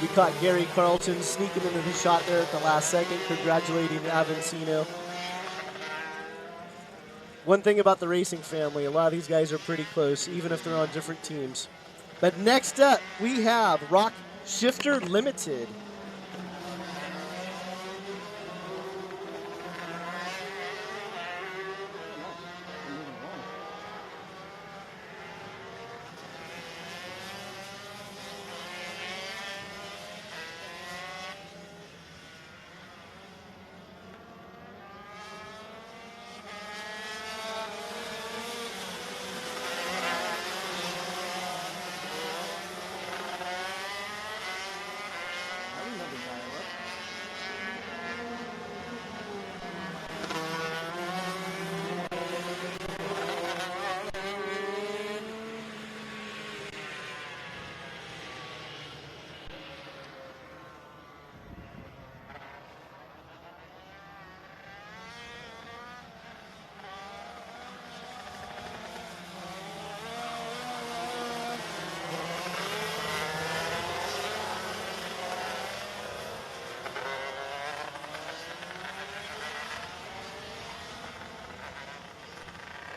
We caught Gary Carlton sneaking into the shot there at the last second, congratulating Avancino. One thing about the racing family, a lot of these guys are pretty close, even if they're on different teams. But next up, we have ROK Shifter Limited.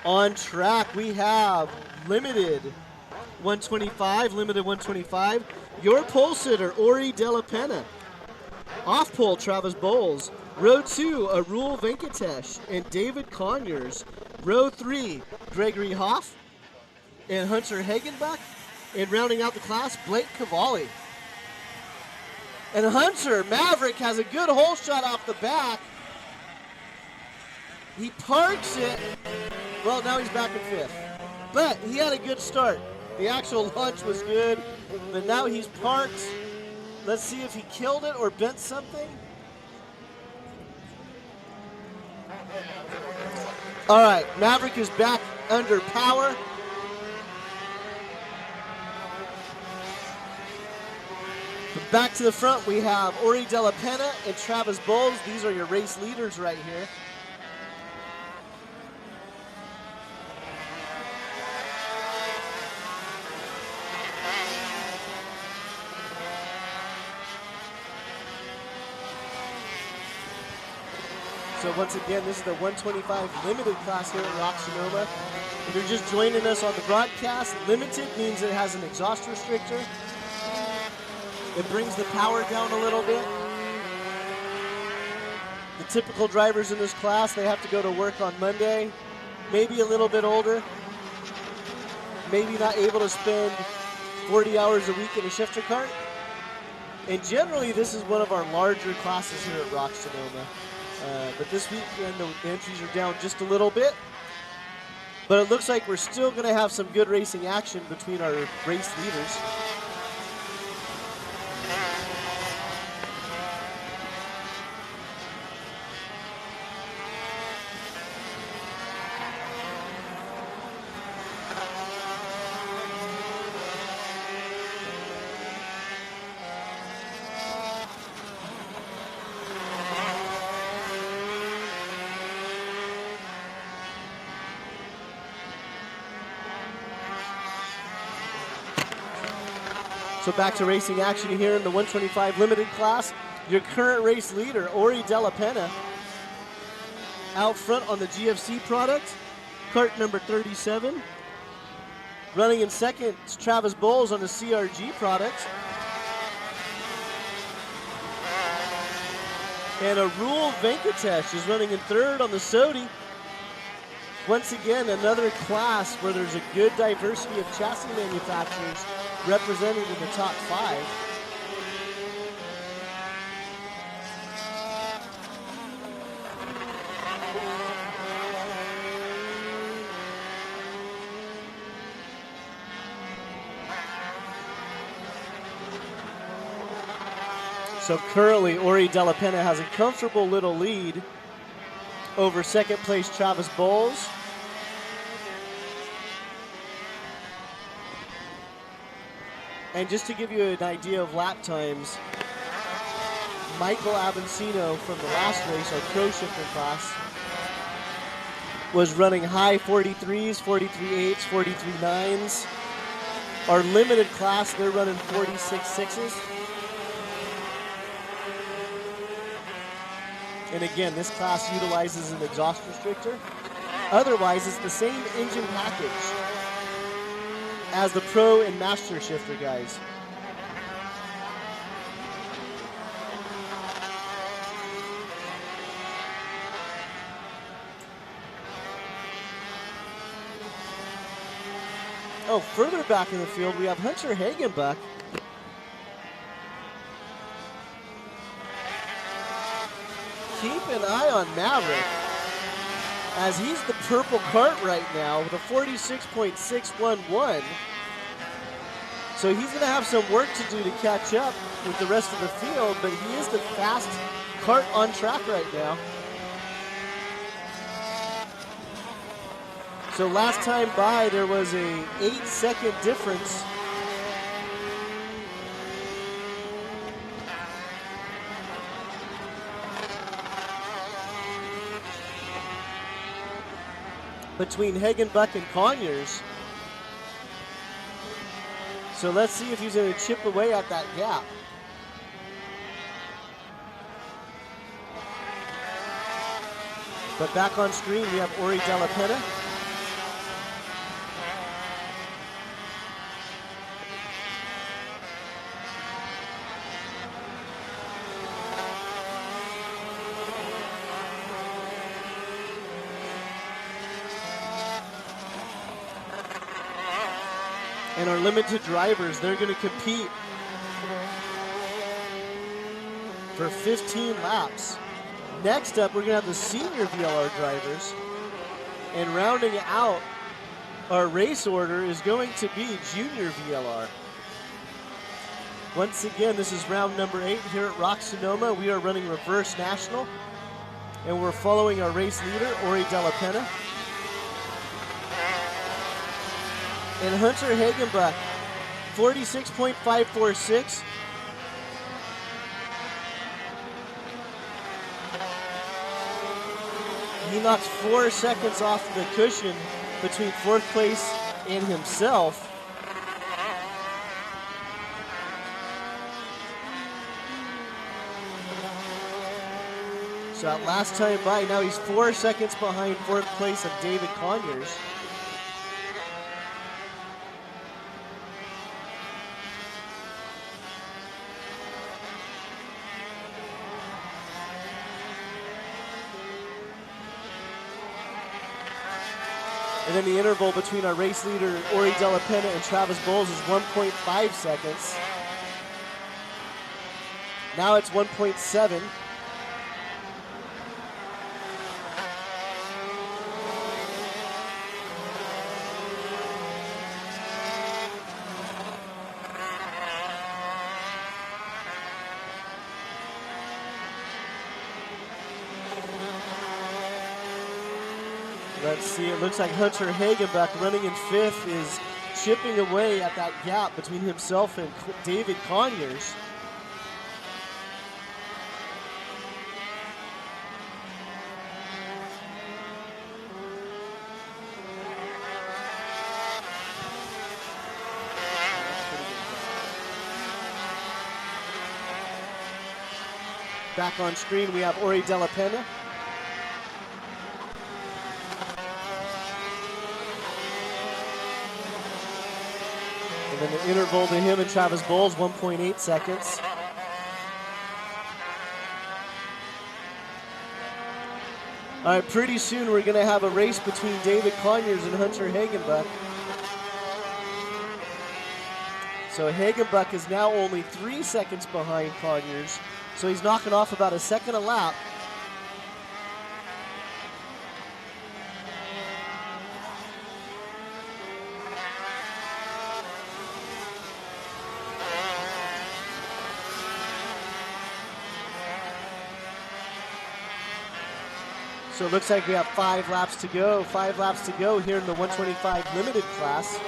On track, we have limited 125, your pole sitter, Ori Della Penna. Off pole, Travis Bowles. Row 2, Arul Venkatesh and David Conyers. Row 3, Gregory Hoff and Hunter Hagenbach. And rounding out the class, Blake Cavalli. And Hunter Maverick has a good hole shot off the back. He parks it. Well, now he's back in 5th. But he had a good start. The actual launch was good, but now he's parked. Let's see if he killed it or bent something. All right, Maverick is back under power. But back to the front, we have Ori Della Penna and Travis Bowles. These are your race leaders right here. So once again, this is the 125 limited class here at ROK Sonoma. If you're just joining us on the broadcast, limited means it has an exhaust restrictor. It brings the power down a little bit. The typical drivers in this class, they have to go to work on Monday, maybe a little bit older, maybe not able to spend 40 hours a week in a shifter cart. And generally, this is one of our larger classes here at ROK Sonoma. But this weekend, the entries are down just a little bit. But it looks like we're still going to have some good racing action between our race leaders. So back to racing action here in the 125 limited class. Your current race leader, Ori Della Penna, out front on the GFC product, cart number 37. Running in second is Travis Bowles on the CRG product. And Arul Venkatesh is running in third on the Sodi. Once again, another class where there's a good diversity of chassis manufacturers represented in the top 5. So currently, Ori Della Penna has a comfortable little lead over second place Travis Bowles. And just to give you an idea of lap times, Michael Avancino from the last race, our pro shifter class, was running high 43s, 43.8s, 43.9s. Our limited class, they're running 46.6s. And again, this class utilizes an exhaust restrictor. Otherwise, it's the same engine package as the Pro and Master shifter guys. Oh, further back in the field, we have Hunter Hagenbuck. Keep an eye on Maverick, as he's the purple cart right now with a 46.611. So he's going to have some work to do to catch up with the rest of the field, but he is the fast cart on track right now. So last time by, there was a 8-second difference between Hagenbuck and Conyers. So let's see if he's going to chip away at that gap. But back on screen, we have Ori Della Pena. And our limited drivers, they're going to compete for 15 laps. Next up, we're going to have the senior VLR drivers. And rounding out our race order is going to be junior VLR. Once again, this is round number 8 here at ROK Sonoma. We are running reverse national. And we're following our race leader, Ori Della Pena. And Hunter Hagenbuck, 46.546. He knocks 4 seconds off the cushion between 4th place and himself. So that last time by, now he's 4 seconds behind 4th place of David Conyers. And then the interval between our race leader, Ori Della Pena, and Travis Bowles is 1.5 seconds. Now it's 1.7. Let's see, it looks like Hunter Hagenbuck, running in 5th, is chipping away at that gap between himself and David Conyers. Back on screen, we have Ori Della Pena. And then the interval to him and Travis Bowles, 1.8 seconds. All right, pretty soon we're going to have a race between David Conyers and Hunter Hagenbuck. So Hagenbuck is now only 3 seconds behind Conyers. So he's knocking off about a second a lap. So it looks like we have 5 laps to go. 5 laps to go here in the 125 limited class.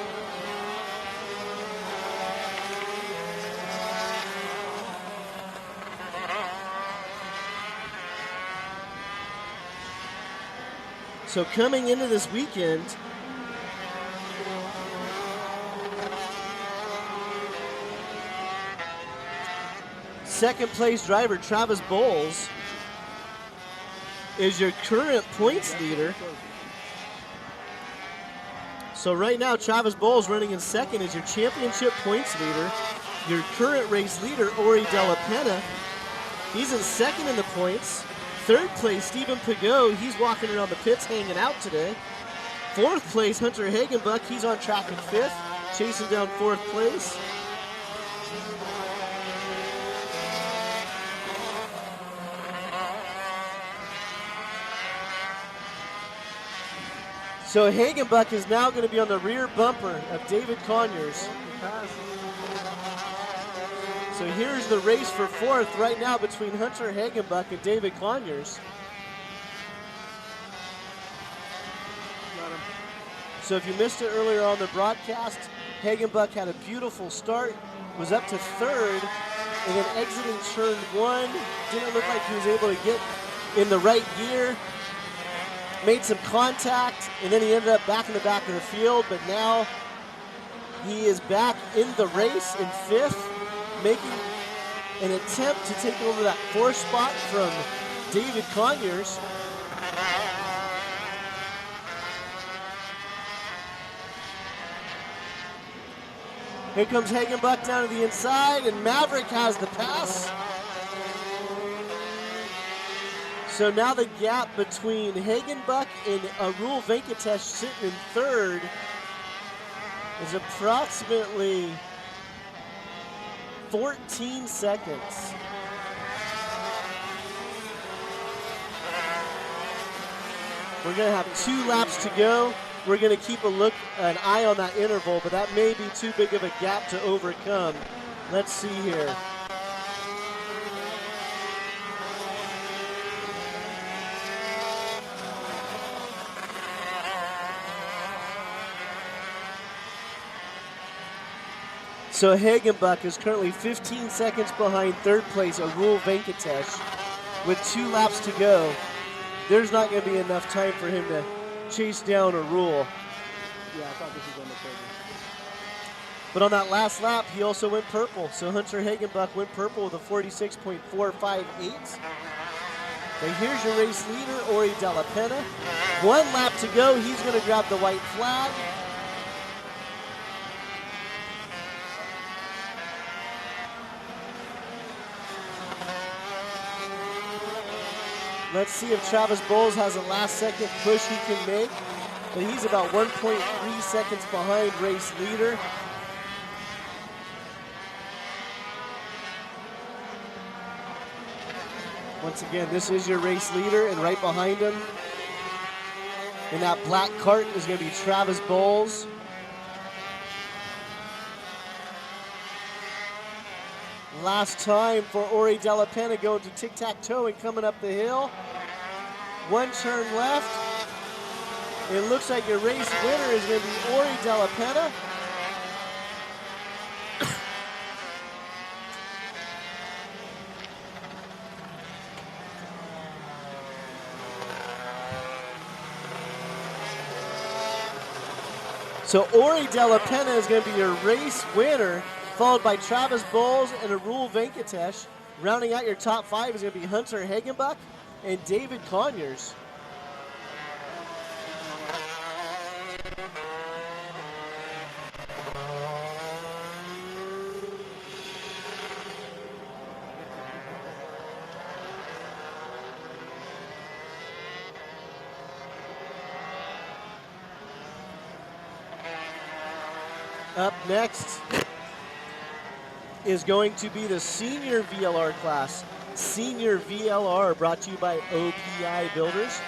So coming into this weekend, second place driver Travis Bowles is your current points leader. So right now, Travis Bowles running in second is your championship points leader. Your current race leader, Ori Della Pena, he's in second in the points. Third place, Stephen Pagot, he's walking around the pits hanging out today. Fourth place, Hunter Hagenbuck, he's on track in fifth, chasing down fourth place. So Hagenbuck is now going to be on the rear bumper of David Conyers. So here's the race for fourth right now between Hunter Hagenbuck and David Conyers. So if you missed it earlier on the broadcast, Hagenbuck had a beautiful start, was up to third, and then exiting turn one, didn't look like he was able to get in the right gear, made some contact, and then he ended up back in the back of the field, but now he is back in the race in fifth, making an attempt to take over that fourth spot from David Conyers. Here comes Hagenbuck down to the inside, and Maverick has the pass. So now the gap between Hagenbuck and Arul Venkatesh sitting in third is approximately 14 seconds. We're going to have 2 laps to go. We're going to keep an eye on that interval, but that may be too big of a gap to overcome. Let's see here. So Hagenbuck is currently 15 seconds behind third place, Arul Venkatesh, with 2 laps to go. There's not going to be enough time for him to chase down Arul. Yeah, I thought this was on the purple. But on that last lap, he also went purple. So Hunter Hagenbuck went purple with a 46.458. But here's your race leader, Ori Della Pena. 1 lap to go. He's going to grab the white flag. Let's see if Travis Bowles has a last-second push he can make. But he's about 1.3 seconds behind race leader. Once again, this is your race leader, and right behind him in that black cart is going to be Travis Bowles. Last time for Ori Della Pena going to tic-tac-toe and coming up the hill. 1 turn left. It looks like your race winner is going to be Ori Della Pena. So Ori Della Pena is going to be your race winner, followed by Travis Bowles and Arul Venkatesh. Rounding out your top 5 is going to be Hunter Hagenbuck and David Conyers. Up next is going to be the senior VLR class. Senior VLR brought to you by OPI Builders.